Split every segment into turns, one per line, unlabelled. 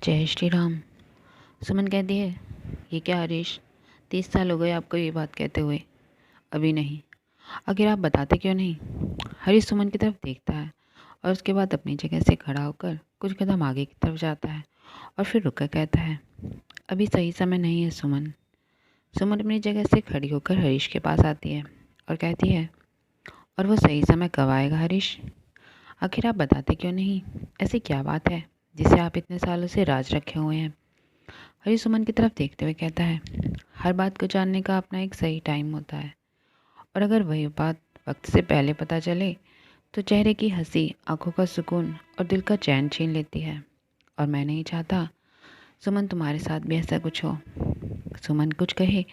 जय श्री राम। सुमन कहती है, ये क्या हरीश, 30 साल हो गए आपको ये बात कहते हुए, अभी नहीं। आखिर आप बताते क्यों नहीं? हरीश सुमन की तरफ देखता है और उसके बाद अपनी जगह से खड़ा होकर कुछ कदम आगे की तरफ जाता है और फिर रुककर कहता है, अभी सही समय नहीं है सुमन। सुमन अपनी जगह से खड़ी होकर हरीश के पास आती है और कहती है, और वो सही समय कब आएगा हरीश? आखिर आप बताते क्यों नहीं? ऐसी क्या बात है जिसे आप इतने सालों से राज रखे हुए हैं? हरीश सुमन की तरफ देखते हुए कहता है, हर बात को जानने का अपना एक सही टाइम होता है, और अगर वही बात वक्त से पहले पता चले तो चेहरे की हंसी, आंखों का सुकून और दिल का चैन छीन लेती है। और मैं नहीं चाहता सुमन तुम्हारे साथ भी ऐसा कुछ हो। सुमन कुछ कहे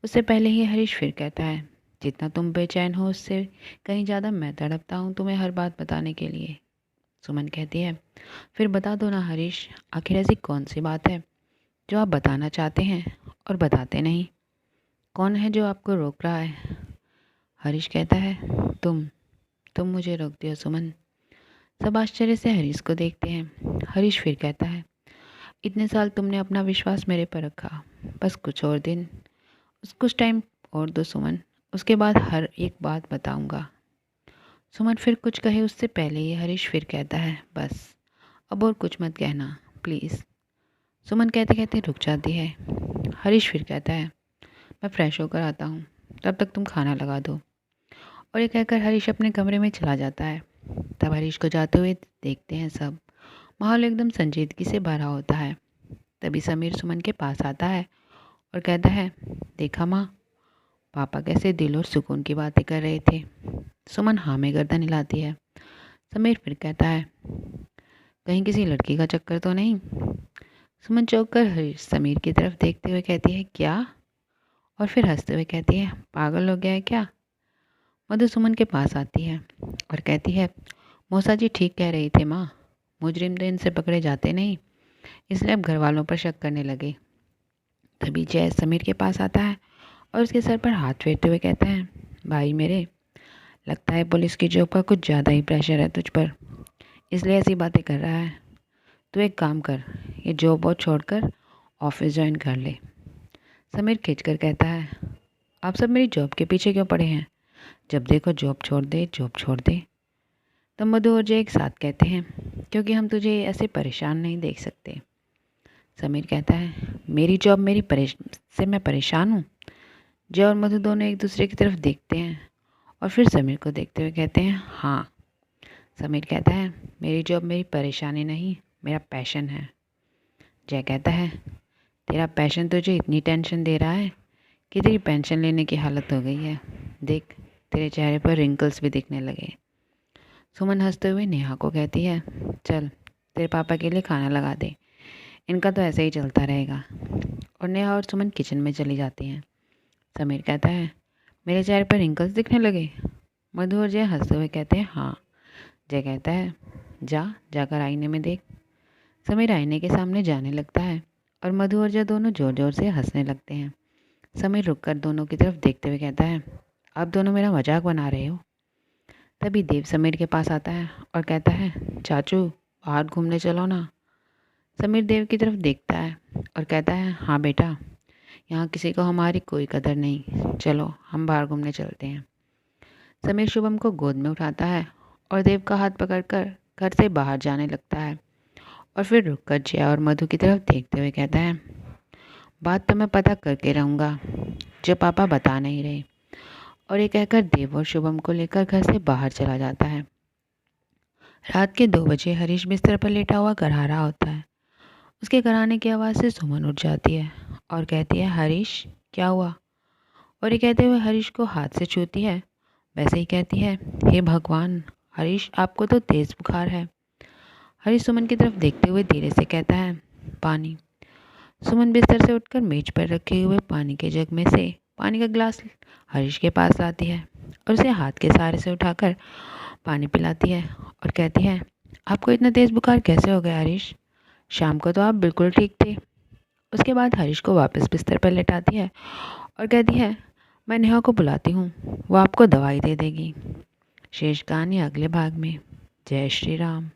उससे पहले ही हरीश फिर कहता है, जितना तुम बेचैन हो उससे कहीं ज़्यादा मैं तड़पता हूँ तुम्हें हर बात बताने के लिए। सुमन कहती है, फिर बता दो ना हरीश, आखिर ऐसी कौन सी बात है जो आप बताना चाहते हैं और बताते नहीं? कौन है जो आपको रोक रहा है? हरीश कहता है, तुम मुझे रोक दियो सुमन। सब आश्चर्य से हरीश को देखते हैं। हरीश फिर कहता है, इतने साल तुमने अपना विश्वास मेरे पर रखा, बस कुछ और दिन, कुछ टाइम और दो सुमन, उसके बाद हर एक बात बताऊंगा। सुमन फिर कुछ कहे उससे पहले ही हरीश फिर कहता है, बस अब और कुछ मत कहना प्लीज़। सुमन कहते कहते रुक जाती है। हरीश फिर कहता है, मैं फ्रेश होकर आता हूँ, तब तक तुम खाना लगा दो। और ये कहकर हरीश अपने कमरे में चला जाता है। तब हरीश को जाते हुए देखते हैं सब। माहौल एकदम संजीदगी से भरा होता है। तभी समीर सुमन के पास आता है और कहता है, देखा माँ, पापा कैसे दिल और सुकून की बातें कर रहे थे। सुमन हाँ में गर्दन हिलाती है। समीर फिर कहता है, कहीं किसी लड़की का चक्कर तो नहीं? सुमन चौंक कर हरीश समीर की तरफ देखते हुए कहती है, क्या? और फिर हंसते हुए कहती है, पागल हो गया है क्या? मधु सुमन के पास आती है और कहती है, मौसा जी ठीक कह रही थे माँ, मुजरिम तो इनसे पकड़े जाते नहीं, इसलिए अब घर वालों पर शक करने लगे। तभी जय समीर के पास आता है और उसके सर पर हाथ फेरते हुए कहता है, भाई मेरे, लगता है पुलिस की जॉब का कुछ ज़्यादा ही प्रेशर है तुझ पर, इसलिए ऐसी बातें कर रहा है। तू एक काम कर, ये जॉब और छोड़कर ऑफिस ज्वाइन कर ले। समीर खिंचकर कहता है, आप सब मेरी जॉब के पीछे क्यों पड़े हैं? जब देखो जॉब छोड़ दे, जॉब छोड़ दे। तब मधु और जय एक साथ कहते हैं, क्योंकि हम तुझे ऐसे परेशान नहीं देख सकते। समीर कहता है, मेरी जॉब से मैं परेशान हूँ? जय और मधु दोनों एक दूसरे की तरफ देखते हैं और फिर समीर को देखते हुए कहते हैं, हाँ। समीर कहता है, मेरी जॉब मेरी परेशानी नहीं, मेरा पैशन है। जय कहता है, तेरा पैशन तुझे इतनी टेंशन दे रहा है कि तेरी पेंशन लेने की हालत हो गई है। देख, तेरे चेहरे पर रिंकल्स भी दिखने लगे। सुमन हंसते हुए नेहा को कहती है, चल तेरे पापा के लिए खाना लगा दे, इनका तो ऐसे ही चलता रहेगा। और नेहा और सुमन किचन में चली जाती हैं। समीर कहता है, मेरे चेहरे पर रिंकल्स दिखने लगे? मधु और जय हंसते हुए कहते हैं, हाँ। जय कहता है, जाकर आईने में देख। समीर आईने के सामने जाने लगता है और मधु और जय दोनों जोर जोर से हंसने लगते हैं। समीर रुककर दोनों की तरफ देखते हुए कहता है, आप दोनों मेरा मजाक बना रहे हो? तभी देव समीर के पास आता है और कहता है, चाचू बाहर घूमने चलो ना। समीर देव की तरफ देखता है और कहता है, हाँ बेटा, यहाँ किसी को हमारी कोई कदर नहीं, चलो हम बाहर घूमने चलते हैं। समीर शुभम को गोद में उठाता है और देव का हाथ पकड़कर घर से बाहर जाने लगता है और फिर रुककर जया और मधु की तरफ देखते हुए कहता है, बात तो मैं पता करके रहूँगा जो पापा बता नहीं रहे। और ये कहकर देव और शुभम को लेकर घर से बाहर चला जाता है। रात के 2 बजे हरीश बिस्तर पर लेटा हुआ करहा रहा होता है। उसके कराने की आवाज़ से सुमन उठ जाती है और कहती है, हरीश क्या हुआ? और ये कहते हुए हरीश को हाथ से छूती है। वैसे ही कहती है, हे भगवान हरीश, आपको तो तेज़ बुखार है। हरीश सुमन की तरफ देखते हुए धीरे से कहता है, पानी। सुमन बिस्तर से उठकर मेज पर रखे हुए पानी के जग में से पानी का गिलास हरीश के पास लाती है और उसे हाथ के सहारे से उठाकर पानी पिलाती है और कहती है, आपको इतना तेज़ बुखार कैसे हो गया हरीश? शाम को तो आप बिल्कुल ठीक थे। उसके बाद हरीश को वापस बिस्तर पर लेटाती है और कहती है, मैं नेहा को बुलाती हूँ, वो आपको दवाई दे देगी। शेष कहानी अगले भाग में। जय श्री राम।